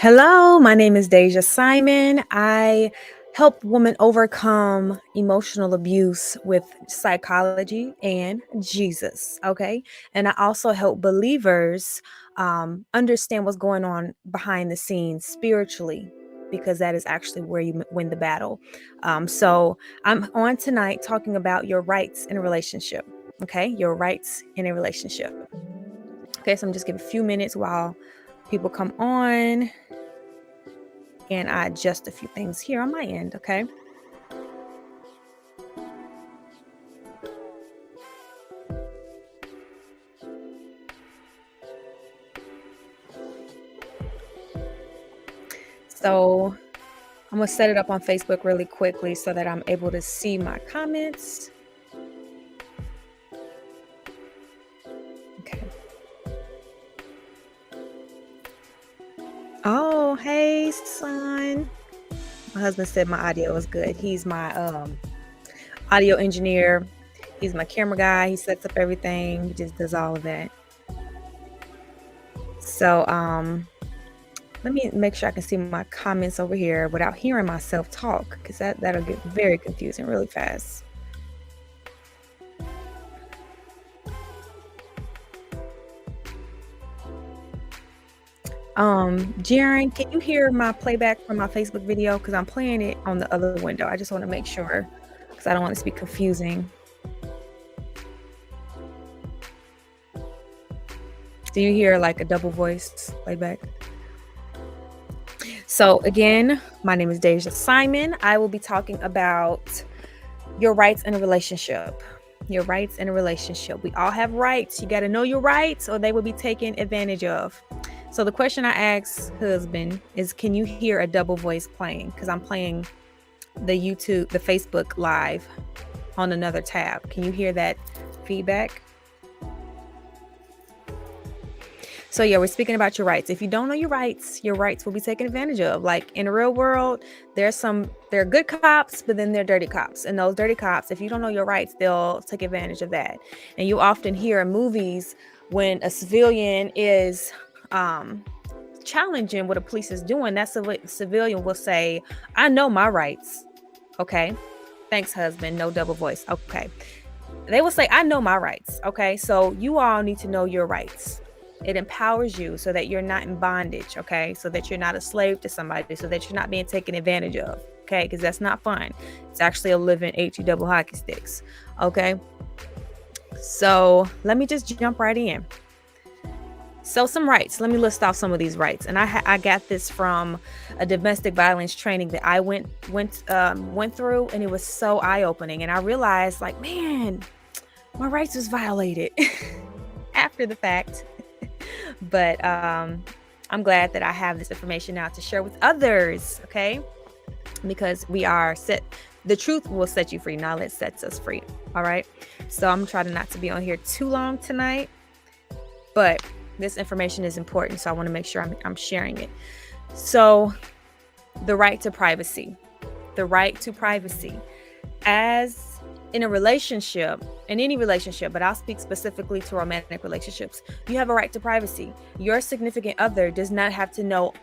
Hello, my name is Deja Simon. I help women overcome emotional abuse with psychology and Jesus. Okay. And I also help believers understand what's going on behind the scenes spiritually, because that is actually where you win the battle. So I'm on tonight talking about your rights in a relationship. Okay. Your rights in a relationship. Okay. So I'm just give a few minutes while people come on and I adjust a few things here on my end, okay? So I'm gonna set it up on Facebook really quickly so that I'm able to see my comments. Okay. Oh, hey, son. My husband said my audio is good. He's my audio engineer. He's my camera guy. He sets up everything. He just does all of that. So let me make sure I can see my comments over here without hearing myself talk, because that'll get very confusing really fast. Jaren, can you hear my playback from my Facebook video? Because I'm playing it on the other window. I just want to make sure, because I don't want it to be confusing. Do you hear like a double voice playback? So again, my name is Deja Simon. I will be talking about your rights in a relationship. Your rights in a relationship. We all have rights. You got to know your rights or they will be taken advantage of. So the question I asked husband is, can you hear a double voice playing? Because I'm playing the Facebook Live on another tab. Can you hear that feedback? So yeah, we're speaking about your rights. If you don't know your rights will be taken advantage of. Like in the real world, there are good cops, but then there are dirty cops. And those dirty cops, if you don't know your rights, they'll take advantage of that. And you often hear in movies when a civilian is challenging what a police is doing, that civilian will say, I know my rights. Okay. Thanks, husband. No double voice. Okay. They will say, I know my rights. Okay. So you all need to know your rights. It empowers you so that you're not in bondage, okay? So that you're not a slave to somebody, so that you're not being taken advantage of, okay? Because that's not fun. It's actually a living HE double hockey sticks, okay? So let me just jump right in. So some rights. Let me list off some of these rights. And I got this from a domestic violence training that I went through, and it was so eye-opening. And I realized, like, man, my rights was violated after the fact. But I'm glad that I have this information now to share with others, okay? Because the truth will set you free. Knowledge sets us free, all right? So I'm trying not to be on here too long tonight, but this information is important, so I want to make sure I'm sharing it. So the right to privacy. The right to privacy. As in a relationship, in any relationship, but I'll speak specifically to romantic relationships, you have a right to privacy. Your significant other does not have to know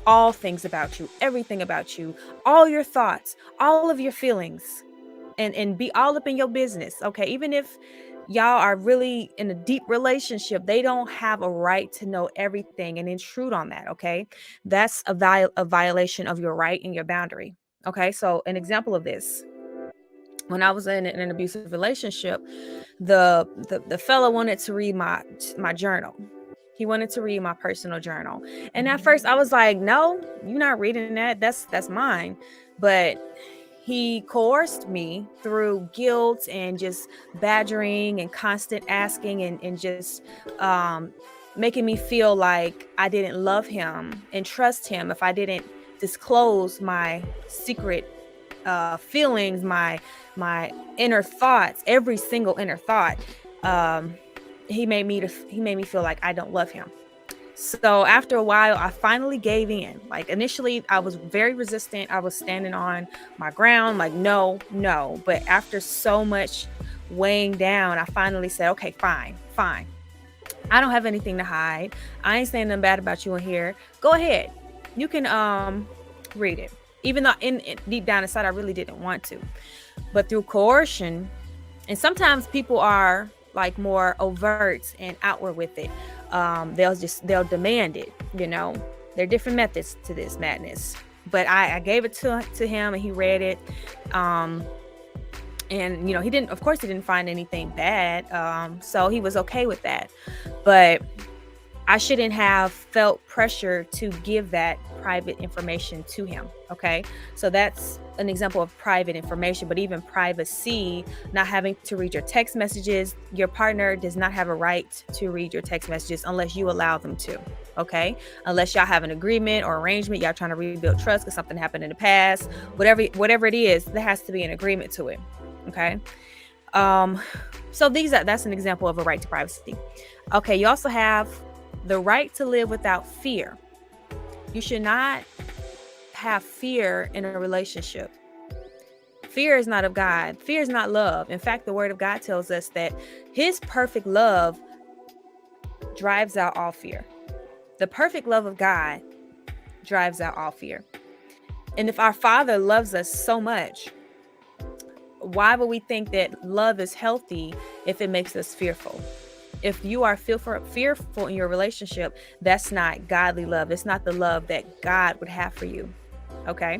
all things about you, everything about you, all your thoughts, all of your feelings, and be all up in your business. Okay. Even if y'all are really in a deep relationship, they don't have a right to know everything and intrude on that. Okay. That's a violation of your right and your boundary. Okay. So an example of this: when I was in an abusive relationship, the fella wanted to read my journal. He wanted to read my personal journal. And at first I was like, no, you're not reading that. That's mine. But he coerced me through guilt and just badgering and constant asking and just making me feel like I didn't love him and trust him if I didn't disclose my secret feelings, my inner thoughts, every single inner thought. He made me feel like I don't love him. So after a while, I finally gave in. Like initially, I was very resistant. I was standing on my ground, like no. But after so much weighing down, I finally said, okay, fine. I don't have anything to hide. I ain't saying nothing bad about you in here. Go ahead. read it, even though in deep down inside I really didn't want to, but through coercion. And sometimes people are like more overt and outward with it. They'll demand it, there are different methods to this madness. But I gave it to him, and he read it. And he didn't, of course he didn't find anything bad. So he was okay with that. But I shouldn't have felt pressure to give that private information to him. Okay. So that's an example of private information, but even privacy, not having to read your text messages. Your partner does not have a right to read your text messages unless you allow them to. Okay. Unless y'all have an agreement or arrangement, y'all trying to rebuild trust because something happened in the past, whatever it is, there has to be an agreement to it. Okay. So that's an example of a right to privacy. Okay. You also have the right to live without fear. You should not have fear in a relationship. Fear is not of God. Fear is not love. In fact, the word of God tells us that his perfect love drives out all fear. The perfect love of God drives out all fear. And if our Father loves us so much, why would we think that love is healthy if it makes us fearful? If you are fearful in your relationship, that's not godly love. It's not the love that God would have for you. Okay.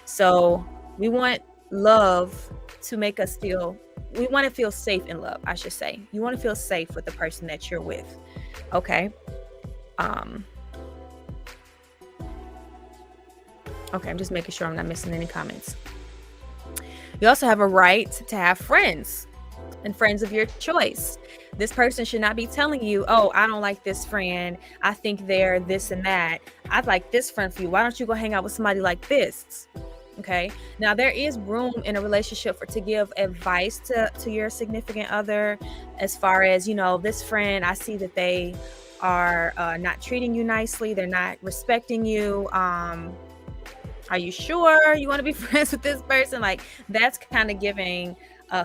So we want love to make us we want to feel safe in love, I should say. You want to feel safe with the person that you're with. Okay. Okay. I'm just making sure I'm not missing any comments. You also have a right to have friends, and friends of your choice. This person should not be telling you, oh, I don't like this friend. I think they're this and that. I'd like this friend for you. Why don't you go hang out with somebody like this? Okay. Now there is room in a relationship to give advice to your significant other, as far as, this friend, I see that they are not treating you nicely. They're not respecting you. Are you sure you want to be friends with this person? Like, that's kind of giving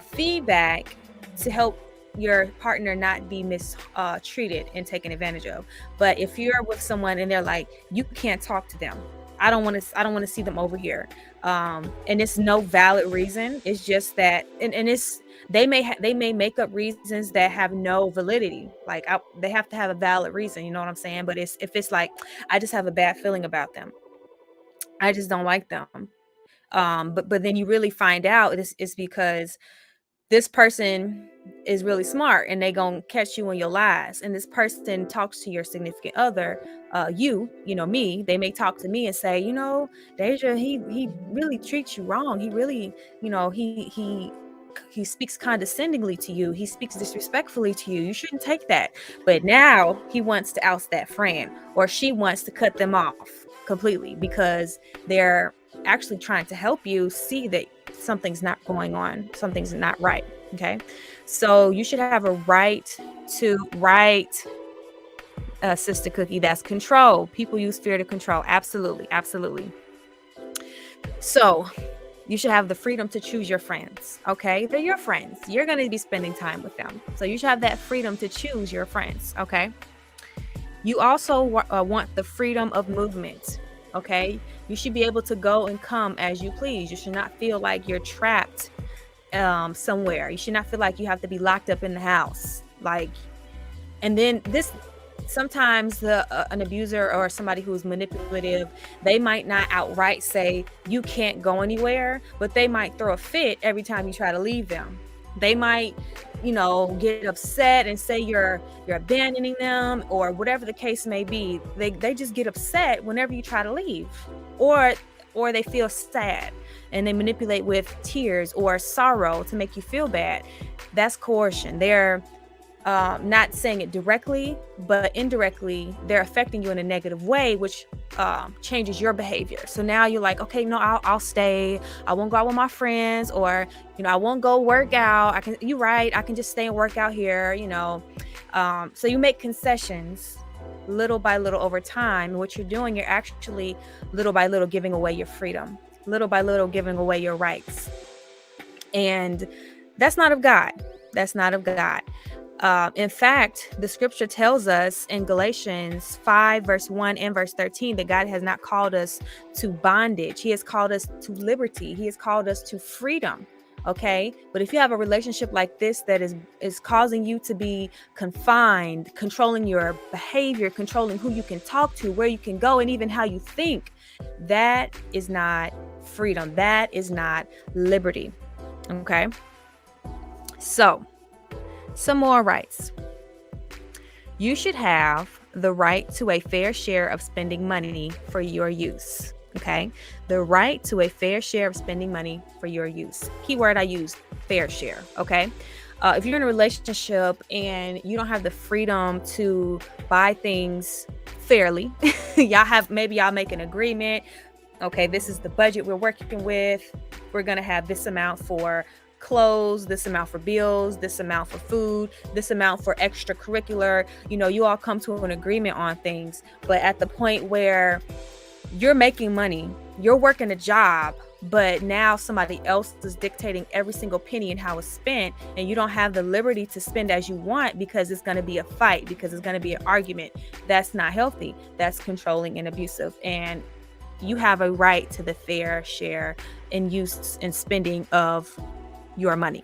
feedback to help your partner not be mistreated and taken advantage of. But if you're with someone and they're like, you can't talk to them, I don't want to see them over here, and it's no valid reason. It's just that, and it's they may make up reasons that have no validity. Like they have to have a valid reason. You know what I'm saying? But if it's like, I just have a bad feeling about them, I just don't like them. But then you really find out it's because this person is really smart and they gonna catch you in your lies. And this person talks to your significant other, me. They may talk to me and say, Deja, he really treats you wrong. He really, he speaks condescendingly to you. He speaks disrespectfully to you. You shouldn't take that. But now he wants to oust that friend, or she wants to cut them off completely because they're actually trying to help you see that something's not going on. Something's not right. Okay. So you should have a right to Sister Cookie. That's control. People use fear to control. Absolutely. Absolutely. So you should have the freedom to choose your friends. Okay. They're your friends. You're going to be spending time with them. So you should have that freedom to choose your friends. Okay. You also want the freedom of movement. Okay. You should be able to go and come as you please. You should not feel like you're trapped somewhere. You should not feel like you have to be locked up in the house. And then sometimes an abuser or somebody who's manipulative, they might not outright say you can't go anywhere, but they might throw a fit every time you try to leave them. They might, get upset and say you're abandoning them, or whatever the case may be. They just get upset whenever you try to leave, or they feel sad and they manipulate with tears or sorrow to make you feel bad. That's coercion. They're not saying it directly, but indirectly, they're affecting you in a negative way, which changes your behavior. So now you're like, okay, no, I'll stay. I won't go out with my friends, or, I won't go work out. You're right. I can just stay and work out here, So you make concessions little by little over time. And what you're doing, you're actually little by little giving away your freedom, little by little giving away your rights. And that's not of God. That's not of God. In fact, the scripture tells us in Galatians 5, verse 1 and verse 13, that God has not called us to bondage. He has called us to liberty. He has called us to freedom. Okay. But if you have a relationship like this that is causing you to be confined, controlling your behavior, controlling who you can talk to, where you can go, and even how you think, that is not freedom. That is not liberty. Okay. So, some more rights. You should have the right to a fair share of spending money for your use. Okay. The right to a fair share of spending money for your use. Keyword I use, fair share. Okay. If you're in a relationship and you don't have the freedom to buy things fairly, maybe y'all make an agreement. Okay, this is the budget we're working with. We're going to have this amount for clothes, this amount for bills, this amount for food, this amount for extracurricular. You all come to an agreement on things, but at the point where you're making money, you're working a job, but now somebody else is dictating every single penny and how it's spent, and you don't have the liberty to spend as you want because it's going to be a fight, because it's going to be an argument. That's not healthy. That's controlling and abusive. And you have a right to the fair share and use and spending of your money.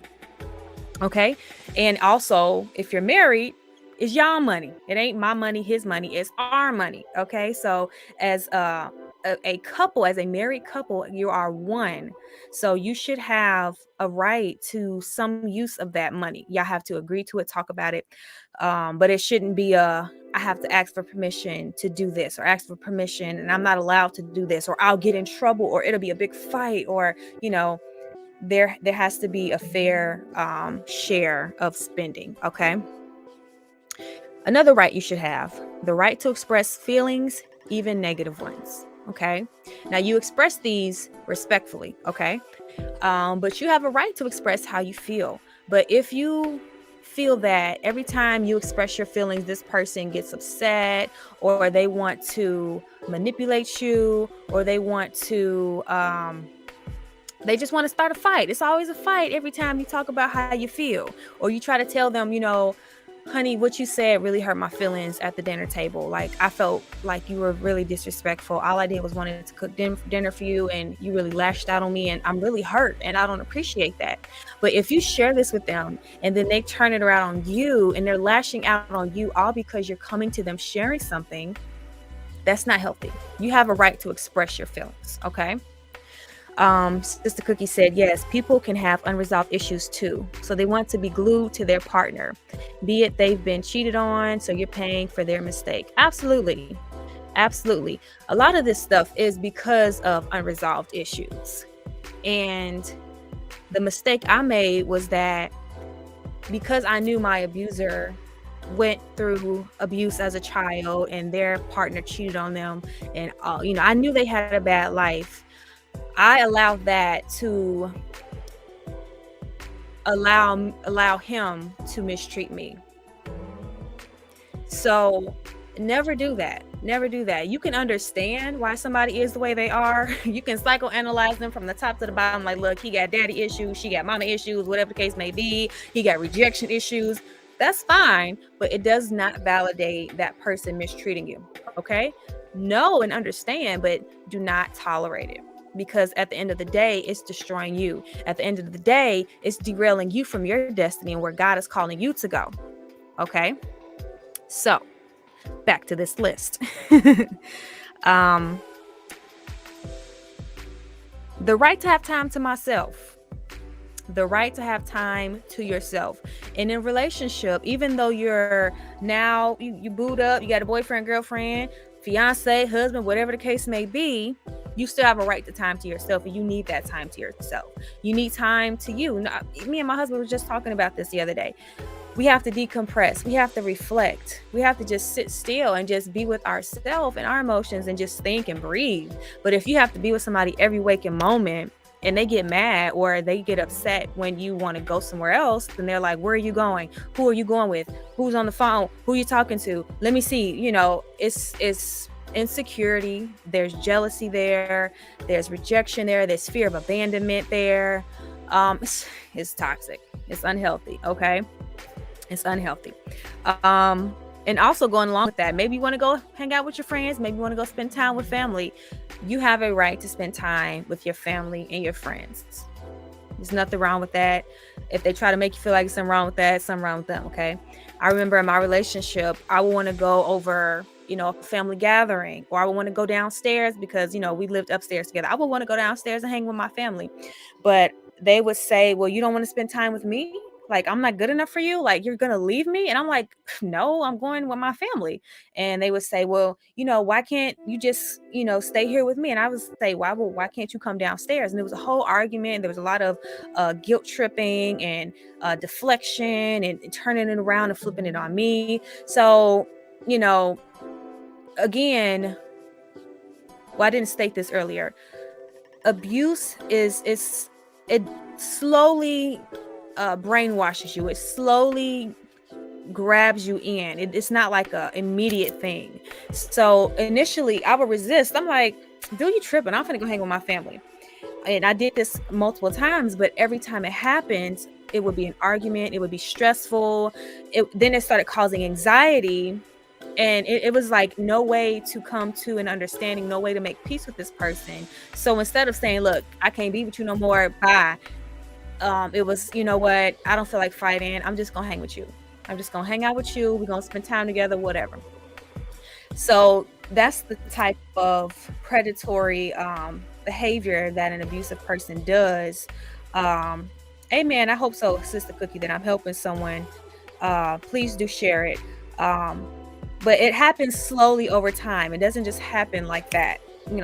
Okay. And also, if you're married, it's y'all money. It ain't my money, his money. It's our money. Okay. So as a couple, as a married couple, you are one. So you should have a right to some use of that money. Y'all have to agree to it, talk about it. But it shouldn't be I have to ask for permission to do this, or ask for permission and I'm not allowed to do this, or I'll get in trouble, or it'll be a big fight, or, there has to be a fair share of spending. Okay. Another right you should have, the right to express feelings, even negative ones. Okay. Now you express these respectfully. Okay. But you have a right to express how you feel. But if you feel that every time you express your feelings, this person gets upset, or they want to manipulate you, or they just want to start a fight. It's always a fight every time you talk about how you feel, or you try to tell them, honey, what you said really hurt my feelings at the dinner table. Like, I felt like you were really disrespectful. All I did was wanted to cook dinner for you, and you really lashed out on me, and I'm really hurt, and I don't appreciate that. But if you share this with them and then they turn it around on you and they're lashing out on you all because you're coming to them sharing something, that's not healthy. You have a right to express your feelings. Okay. Sister Cookie said, yes, people can have unresolved issues too. So they want to be glued to their partner, be it they've been cheated on, so you're paying for their mistake. Absolutely. Absolutely. A lot of this stuff is because of unresolved issues. And the mistake I made was that because I knew my abuser went through abuse as a child and their partner cheated on them, and I knew they had a bad life. I allowed that to allow him to mistreat me. So never do that. Never do that. You can understand why somebody is the way they are. You can psychoanalyze them from the top to the bottom. Like, look, he got daddy issues, she got mama issues, whatever the case may be. He got rejection issues. That's fine, but it does not validate that person mistreating you. Okay? Know and understand, but do not tolerate it. Because at the end of the day, it's destroying you. At the end of the day, it's derailing you from your destiny and where God is calling you to go. Okay? So, back to this list. The right to have time to myself. The right to have time to yourself. And in a relationship, even though you're now, you booed up, you got a boyfriend, girlfriend, fiance, husband, whatever the case may be, you still have a right to time to yourself, and you need that time to yourself. You need time to you. Me and my husband were just talking about this the other day. We have to decompress. We have to reflect. We have to just sit still and just be with ourselves and our emotions and just think and breathe. But if you have to be with somebody every waking moment and they get mad or they get upset when you want to go somewhere else, then they're like, where are you going? Who are you going with? Who's on the phone? Who are you talking to? Let me see. It's insecurity, there's jealousy there, there's rejection there, there's fear of abandonment there. It's toxic, it's unhealthy. Okay. It's unhealthy. Um, and also going along with that, maybe you want to go hang out with your friends, maybe you want to go spend time with family. You have a right to spend time with your family and your friends. There's nothing wrong with that. If they try to make you feel like something wrong with that, something wrong with them, okay? I remember in my relationship, I would want to go over, a family gathering, or I would want to go downstairs because, we lived upstairs together. I would want to go downstairs and hang with my family. But they would say, well, you don't want to spend time with me? Like, I'm not good enough for you? Like, you're going to leave me? And I'm like, no, I'm going with my family. And they would say, well, why can't you just, stay here with me? And I would say, why can't you come downstairs? And there was a whole argument. There was a lot of guilt tripping and deflection and turning it around and flipping it on me. So, again, well, I didn't state this earlier. Abuse it slowly brainwashes you. It slowly grabs you in. It's not like a immediate thing. So initially I would resist. I'm like, dude, you tripping. I'm finna go hang with my family. And I did this multiple times, but every time it happened, it would be an argument. It would be stressful. Then it started causing anxiety. And it was like no way to come to an understanding, no way to make peace with this person. So instead of saying, look, I can't be with you no more, bye. It was, you know what? I don't feel like fighting. I'm just gonna hang with you. I'm just gonna hang out with you. We're gonna spend time together, whatever. So that's the type of predatory behavior that an abusive person does. Amen. I hope so, Sister Cookie, that I'm helping someone. Please do share it. But it happens slowly over time. It doesn't just happen like that.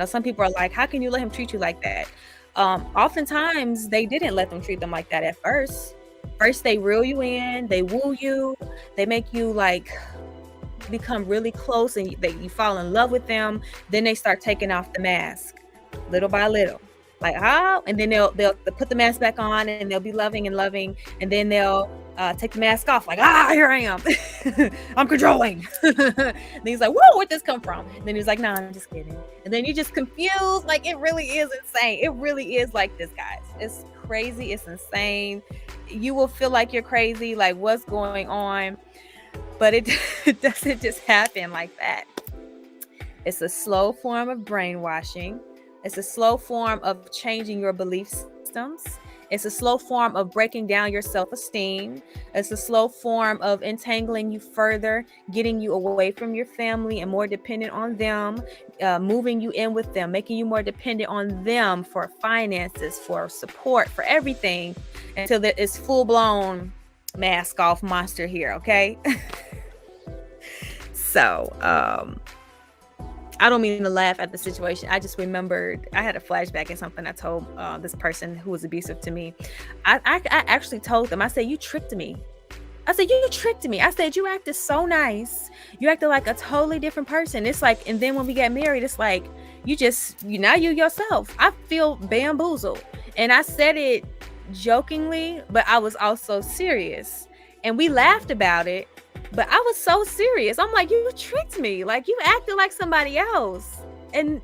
Some people are like, how can you let him treat you like that? Oftentimes they didn't let them treat them like that at first. First, they reel you in, they woo you, they make you like become really close, and you fall in love with them. Then they start taking off the mask little by little, like and then they'll put the mask back on, and they'll be loving, and then they'll take the mask off, like, here I am. I'm controlling. Then he's like, whoa, where'd this come from? And then he's like, no, I'm just kidding. And then you're just confused. Like, it really is insane. It really is like this, guys. It's crazy. It's insane. You will feel like you're crazy, like, what's going on? But it doesn't just happen like that. It's a slow form of brainwashing. It's a slow form of changing your belief systems. It's a slow form of breaking down your self-esteem. It's a slow form of entangling you further, getting you away from your family and more dependent on them, moving you in with them, making you more dependent on them for finances, for support, for everything, until there is full-blown mask off monster here, okay? So, I don't mean to laugh at the situation. I just remembered, I had a flashback at something I told this person who was abusive to me. I actually told them, I said, you tricked me. I said, you tricked me. I said, you acted so nice. You acted like a totally different person. It's like, and then when we got married, it's like, you yourself. I feel bamboozled. And I said it jokingly, but I was also serious. And we laughed about it. But I was so serious. I'm like, you tricked me. Like, you acted like somebody else. And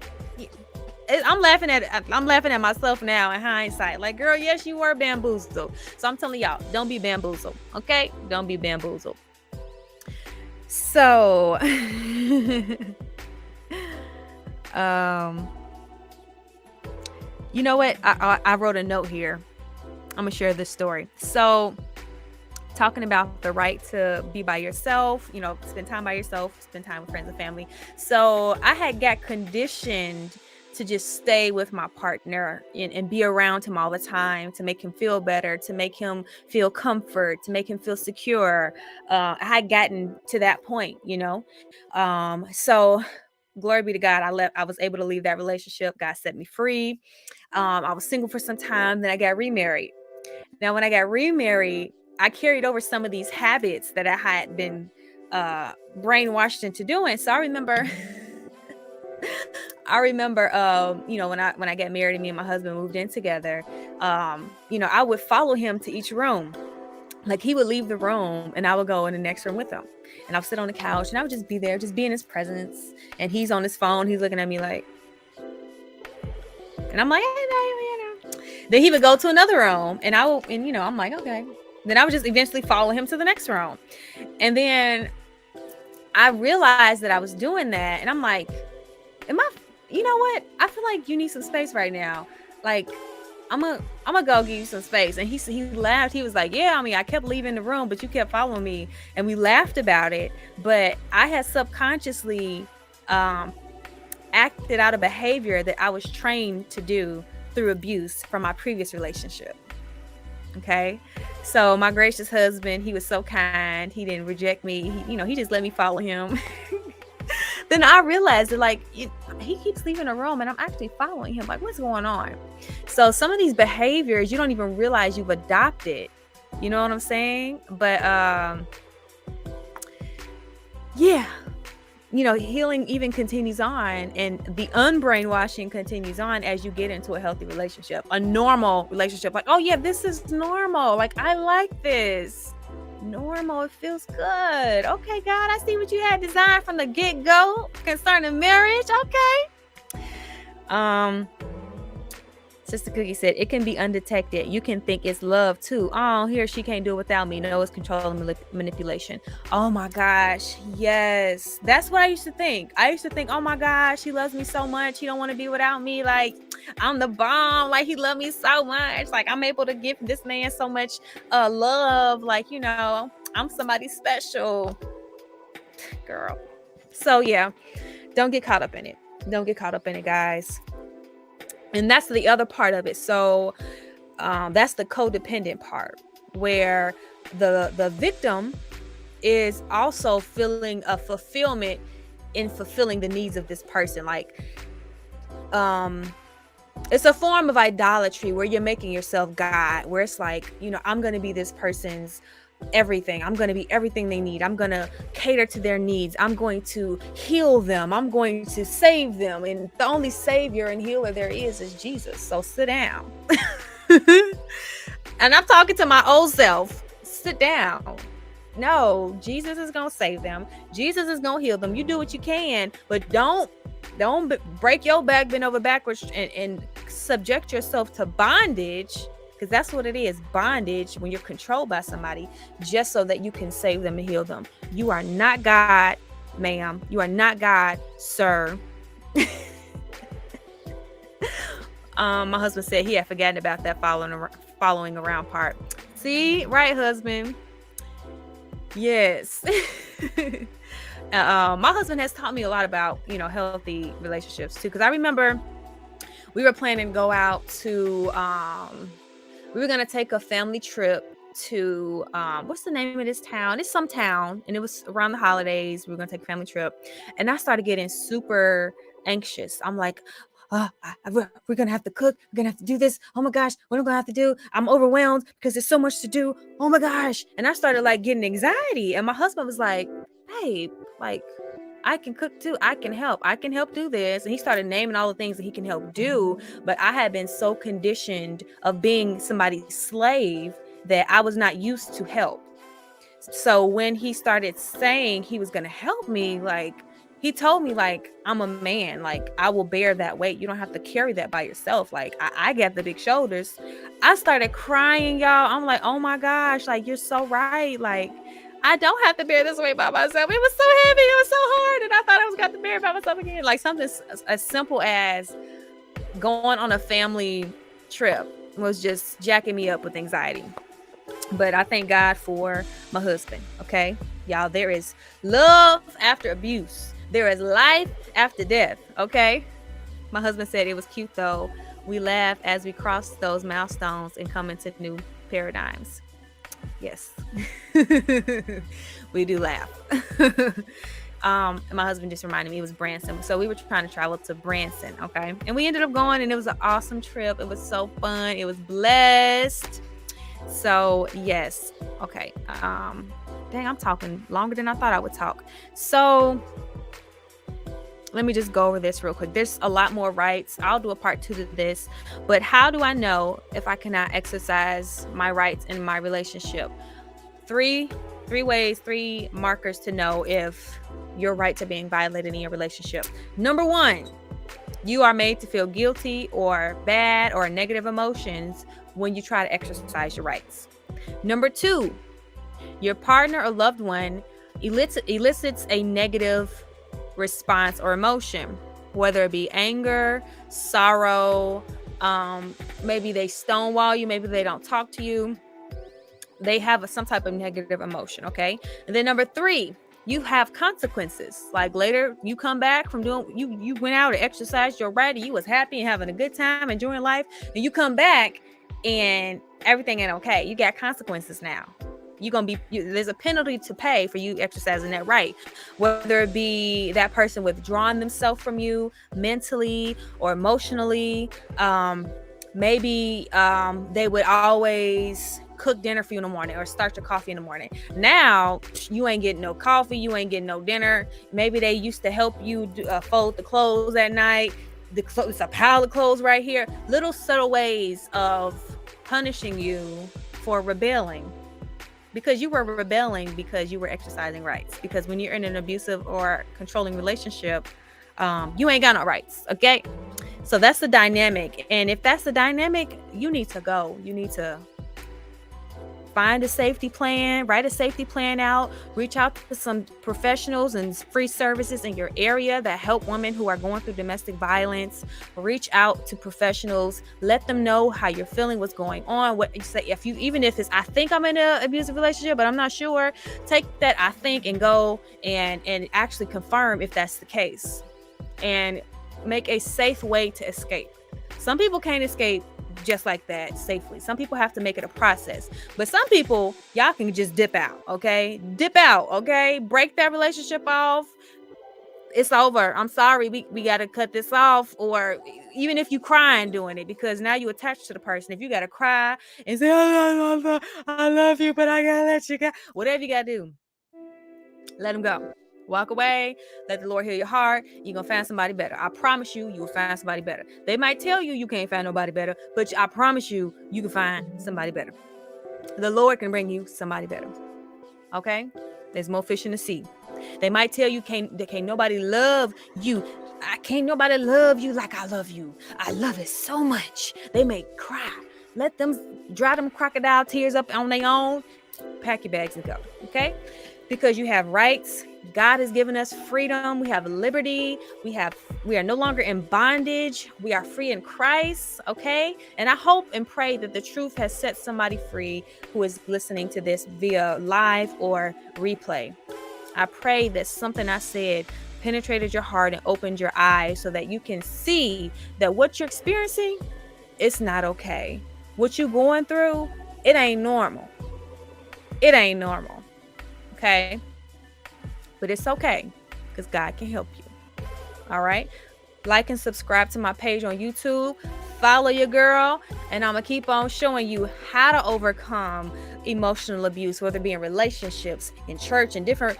I'm laughing at myself now in hindsight. Like, girl, yes, you were bamboozled. So I'm telling y'all, don't be bamboozled. Okay? Don't be bamboozled. So, you know what? I wrote a note here. I'm going to share this story. So, talking about the right to be by yourself, spend time by yourself, spend time with friends and family. So I had got conditioned to just stay with my partner and be around him all the time, to make him feel better, to make him feel comfort, to make him feel secure. I had gotten to that point, So glory be to God. I was able to leave that relationship. God set me free. I was single for some time. Then I got remarried. Now, when I got remarried, I carried over some of these habits that I had been brainwashed into doing. So I remember, when I got married and me and my husband moved in together, I would follow him to each room. Like, he would leave the room and I would go in the next room with him. And I would sit on the couch and I would just be there, just be in his presence. And he's on his phone. He's looking at me like, and I'm like, hey. Then he would go to another room and I'm like, okay. Then I would just eventually follow him to the next room. And then I realized that I was doing that. And I'm like, you know what? I feel like you need some space right now. Like, I'm gonna go give you some space. And he laughed. He was like, yeah, I mean, I kept leaving the room, but you kept following me. And we laughed about it. But I had subconsciously acted out a behavior that I was trained to do through abuse from my previous relationship. Okay. So my gracious husband, he was so kind. He didn't reject me. He just let me follow him. Then I realized that, like, he keeps leaving the room and I'm actually following him. Like, what's going on? So some of these behaviors, you don't even realize you've adopted. You know what I'm saying? But yeah. Healing even continues on, and the unbrainwashing continues on as you get into a healthy relationship, a normal relationship. Like, oh yeah, this is normal. Like, I like this. Normal. It feels good. Okay, God, I see what you had designed from the get-go concerning marriage. Okay. Sister Cookie said, it can be undetected. You can think it's love too. Oh, he or she can't do it without me. No, it's control and manipulation. Oh my gosh. Yes. That's what I used to think. I used to think, oh my gosh, he loves me so much. He don't want to be without me. Like, I'm the bomb. Like, he loved me so much. Like, I'm able to give this man so much love. Like, I'm somebody special. Girl. So yeah, don't get caught up in it. Don't get caught up in it, guys. And that's the other part of it. So that's the codependent part, where the victim is also feeling a fulfillment in fulfilling the needs of this person. Like, it's a form of idolatry where you're making yourself God, where it's like, I'm going to be this person's everything. I'm going to be everything they need. I'm going to cater to their needs. I'm going to heal them. I'm going to save them. And the only savior and healer there is Jesus. So sit down. And I'm talking to my old self. Sit down. No, Jesus is going to save them. Jesus is going to heal them. You do what you can, but don't break your back, bend over backwards, and subject yourself to bondage. Because that's what it is, bondage, when you're controlled by somebody, just so that you can save them and heal them. You are not God, ma'am. You are not God, sir. My husband said he had forgotten about that following around part. See, right, husband? Yes. My husband has taught me a lot about, healthy relationships too. Because I remember we were planning to go out to... we were going to take a family trip to, what's the name of this town? It's some town, and it was around the holidays. We were going to take a family trip, and I started getting super anxious. I'm like, we're going to have to cook. We're going to have to do this. Oh my gosh, what am I going to have to do? I'm overwhelmed because there's so much to do. Oh my gosh. And I started like getting anxiety, and my husband was like, babe, like, I can cook too. I can help. I can help do this. And he started naming all the things that he can help do. But I had been so conditioned of being somebody's slave that I was not used to help. So when he started saying he was going to help me, like, he told me, like, I'm a man. Like, I will bear that weight. You don't have to carry that by yourself. Like, I got the big shoulders. I started crying, y'all. I'm like, oh my gosh, like, you're so right. Like, I don't have to bear this weight by myself. It was so heavy. It was so hard. And I thought I was going to bear it by myself again. Like, something as simple as going on a family trip was just jacking me up with anxiety. But I thank God for my husband. Okay, y'all, there is love after abuse. There is life after death. Okay. My husband said it was cute though. We laugh as we cross those milestones and come into new paradigms. Yes. We do laugh. And my husband just reminded me it was Branson. So we were trying to travel to Branson. Okay. And we ended up going, and it was an awesome trip. It was so fun. It was blessed. So yes. Okay. Dang, I'm talking longer than I thought I would talk. So let me just go over this real quick. There's a lot more rights. I'll do a part 2 to this. But how do I know if I cannot exercise my rights in my relationship? Three ways, 3 markers to know if your rights are being violated in your relationship. Number 1, you are made to feel guilty or bad or negative emotions when you try to exercise your rights. Number 2, your partner or loved one elicits a negative response or emotion, whether it be anger, sorrow, maybe they stonewall you, maybe they don't talk to you. They have some type of negative emotion, okay? And then number 3, you have consequences. Like later, you come back from doing, you went out and exercised your right, and you was happy and having a good time, enjoying life, and you come back and everything ain't okay. You got consequences now. You're gonna be there's a penalty to pay for you exercising that right, whether it be that person withdrawing themselves from you mentally or emotionally. Maybe they would always cook dinner for you in the morning or start your coffee in the morning. Now you ain't getting no coffee, you ain't getting no dinner. Maybe they used to help you fold the clothes at night. It's a pile of clothes right here. Little subtle ways of punishing you for rebelling, because you were rebelling because you were exercising rights. Because when you're in an abusive or controlling relationship, you ain't got no rights. Okay, so that's the dynamic. And if that's the dynamic, you need to go. You need to find a safety plan, write a safety plan out, reach out to some professionals and free services in your area that help women who are going through domestic violence. Reach out to professionals, let them know how you're feeling, what's going on. What you say, even if it's, I think I'm in an abusive relationship, but I'm not sure, take that I think and go and actually confirm if that's the case, and make a safe way to escape. Some people can't escape just like that safely. Some people have to make it a process, but some people, y'all can just dip out. Okay, break that relationship off. It's over. I'm sorry, we got to cut this off. Or even if you crying doing it, because now you attached to the person. If you got to cry and say I love you, but I gotta let you go, whatever you gotta do, let them go. Walk away. Let the Lord heal your heart. You're going to find somebody better. I promise you, you will find somebody better. They might tell you you can't find nobody better, but I promise you, you can find somebody better. The Lord can bring you somebody better. Okay? There's more fish in the sea. They might tell you can't nobody love you. Can't nobody love you like I love you. I love it so much. They may cry. Let them dry them crocodile tears up on their own. Pack your bags and go. Okay? Because you have rights. God has given us freedom. We have liberty. We are no longer in bondage. We are free in Christ. Okay. And I hope and pray that the truth has set somebody free who is listening to this via live or replay. I pray that something I said penetrated your heart and opened your eyes so that you can see that what you're experiencing, it's not okay. What you're going through, it ain't normal. It ain't normal. Okay. But it's okay, because God can help you. All right. Like and subscribe to my page on YouTube. Follow your girl. And I'm going to keep on showing you how to overcome emotional abuse, whether it be in relationships, in church, and different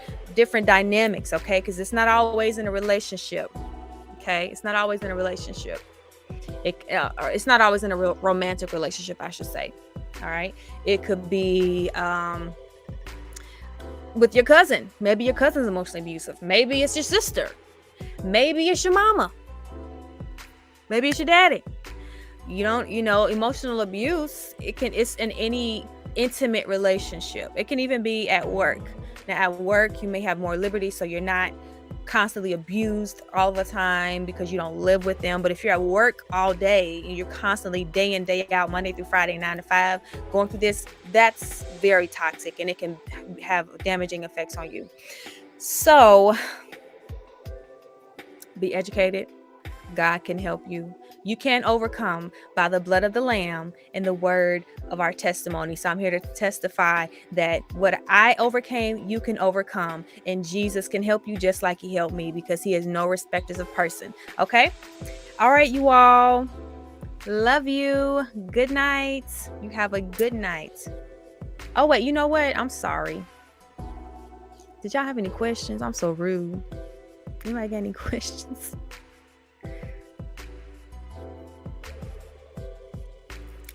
dynamics. Okay. Because it's not always in a relationship. Okay. It's not always in a relationship. It's not always in a romantic relationship, I should say. All right. It could be, with your cousin. Maybe your cousin's emotionally abusive. Maybe it's your sister. Maybe it's your mama. Maybe it's your daddy. Emotional abuse, it's in any intimate relationship. It can even be at work. Now at work, you may have more liberty, so you're not constantly abused all the time because you don't live with them. But if you're at work all day and you're constantly day in, day out, Monday through Friday, 9 to 5, going through this, that's very toxic and it can have damaging effects on you. So be educated. God can help you. You can overcome by the blood of the Lamb and the word of our testimony. So I'm here to testify that what I overcame, you can overcome. And Jesus can help you just like he helped me, because he is no respecter of person. Okay? All right, you all. Love you. Good night. You have a good night. Oh, wait, you know what? I'm sorry. Did y'all have any questions? I'm so rude. Anybody got any questions?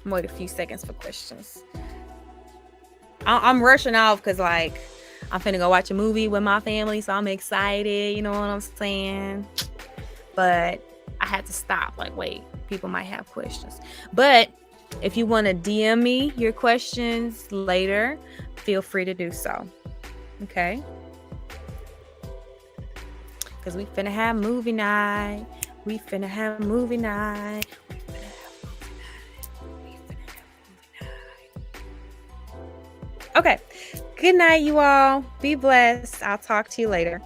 I'm waiting a few seconds for questions. I'm rushing off because I'm finna go watch a movie with my family, so I'm excited. You know what I'm saying? But I had to stop. Wait, people might have questions. But If you want to DM me your questions later, feel free to do so. Okay? Because we finna have movie night. We finna have movie night. Okay. Good night, you all. Be blessed. I'll talk to you later.